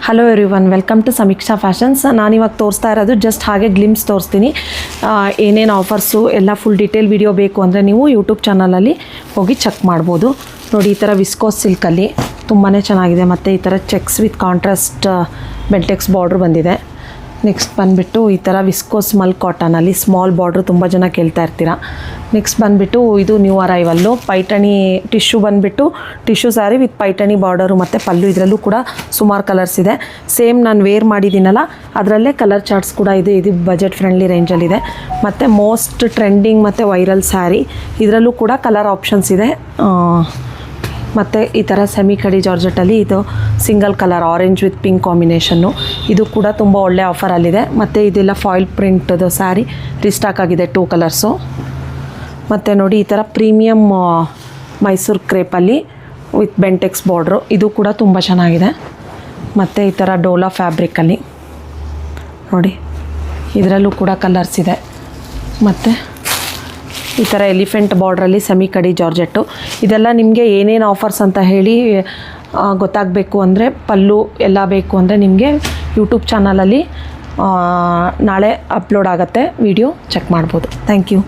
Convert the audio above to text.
Hello everyone, welcome to ಸಮೀಕ್ಷಾ fashions. ನಾನಿವಾಗ ತೋರಿಸ್ತಾ ಇರೋದು ಜಸ್ಟ್ ಹಾಗೆ ಗ್ಲಿಮ್ಸ್ ತೋರಿಸ್ತೀನಿ. ಏನೇನು ಆಫರ್ಸು ಎಲ್ಲ ಫುಲ್ ಡೀಟೇಲ್ ವಿಡಿಯೋ ಬೇಕು ಅಂದರೆ ನೀವು ಯೂಟ್ಯೂಬ್ ಚಾನಲಲ್ಲಿ ಹೋಗಿ ಚೆಕ್ ಮಾಡ್ಬೋದು. ನೋಡಿ, ಈ ಥರ ವಿಸ್ಕೋಸ್ ಸಿಲ್ಕಲ್ಲಿ ತುಂಬಾ ಚೆನ್ನಾಗಿದೆ. ಮತ್ತು ಈ ಥರ ಚೆಕ್ಸ್ ವಿತ್ ಕಾಂಟ್ರಾಸ್ಟ್ ಬೆಲ್ಟೆಕ್ಸ್ ಬಾರ್ಡ್ರ್ ಬಂದಿದೆ. ನೆಕ್ಸ್ಟ್ ಬಂದುಬಿಟ್ಟು ಈ ಥರ ವಿಸ್ಕೋಸ್ ಮಲ್ ಕಾಟನಲ್ಲಿ ಸ್ಮಾಲ್ ಬಾರ್ಡ್ರು ತುಂಬ ಜನ ಕೇಳ್ತಾ ಇರ್ತೀರ. ನೆಕ್ಸ್ಟ್ ಬಂದುಬಿಟ್ಟು ಇದು ನ್ಯೂ ಅರೈವಲ್ಲು ಪೈಠಣಿ ಟಿಶ್ಯೂ ಬಂದುಬಿಟ್ಟು tissue sari with Paithani border ಮತ್ತು ಪಲ್ಲು. ಇದರಲ್ಲೂ ಕೂಡ ಸುಮಾರು ಕಲರ್ಸ್ ಇದೆ. ಸೇಮ್ ನಾನು ವೇರ್ ಮಾಡಿದ್ದೀನಲ್ಲ ಅದರಲ್ಲೇ ಕಲರ್ ಚಾರ್ಟ್ಸ್ ಕೂಡ ಇದೆ. ಇದು ಬಜೆಟ್ ಫ್ರೆಂಡ್ಲಿ ರೇಂಜಲ್ಲಿದೆ. ಮತ್ತು ಮೋಸ್ಟ್ ಟ್ರೆಂಡಿಂಗ್ ಮತ್ತು ವೈರಲ್ ಸ್ಯಾರಿ, ಇದರಲ್ಲೂ ಕೂಡ ಕಲರ್ ಆಪ್ಷನ್ಸ್ ಇದೆ. ಮತ್ತು ಈ ಥರ ಸೆಮಿ ಕಡಿ ಜಾರ್ಜೆಟಲ್ಲಿ ಇದು single colour orange with pink combination, ಇದು ಕೂಡ ತುಂಬ ಒಳ್ಳೆ ಆಫರಲ್ಲಿದೆ. ಮತ್ತು ಇದೆಲ್ಲ ಫಾಯಿಲ್ ಪ್ರಿಂಟದು ಸ್ಯಾರಿ ರಿಸ್ಟಾಕ್ ಆಗಿದೆ 2 ಕಲರ್ಸು. ಮತ್ತು ನೋಡಿ, ಈ ಥರ ಪ್ರೀಮಿಯಮ್ ಮೈಸೂರು ಕ್ರೇಪಲ್ಲಿ ವಿತ್ ಬೆಂಟೆಕ್ಸ್ ಬಾರ್ಡ್ರು, ಇದು ಕೂಡ ತುಂಬ ಚೆನ್ನಾಗಿದೆ. ಮತ್ತು ಈ ಥರ ಡೋಲಾ ಫ್ಯಾಬ್ರಿಕಲ್ಲಿ ನೋಡಿ, ಇದರಲ್ಲೂ ಕೂಡ ಕಲರ್ಸ್ ಇದೆ. ಮತ್ತು ಈ ಥರ ಎಲಿಫೆಂಟ್ ಬಾರ್ಡ್ರಲ್ಲಿ ಸೆಮಿ ಕಡಿ ಜಾರ್ಜೆಟ್ಟು. ಇದೆಲ್ಲ ನಿಮಗೆ ಏನೇನು ಆಫರ್ಸ್ ಅಂತ ಹೇಳಿ ಗೊತ್ತಾಗಬೇಕು ಅಂದರೆ, ಪಲ್ಲು ಎಲ್ಲ ಬೇಕು ಅಂದರೆ ನಿಮಗೆ ಯೂಟ್ಯೂಬ್ ಚಾನಲಲ್ಲಿ ನಾಳೆ ಅಪ್ಲೋಡ್ ಆಗುತ್ತೆ, ವಿಡಿಯೋ ಚೆಕ್ ಮಾಡ್ಬೋದು. Thank you.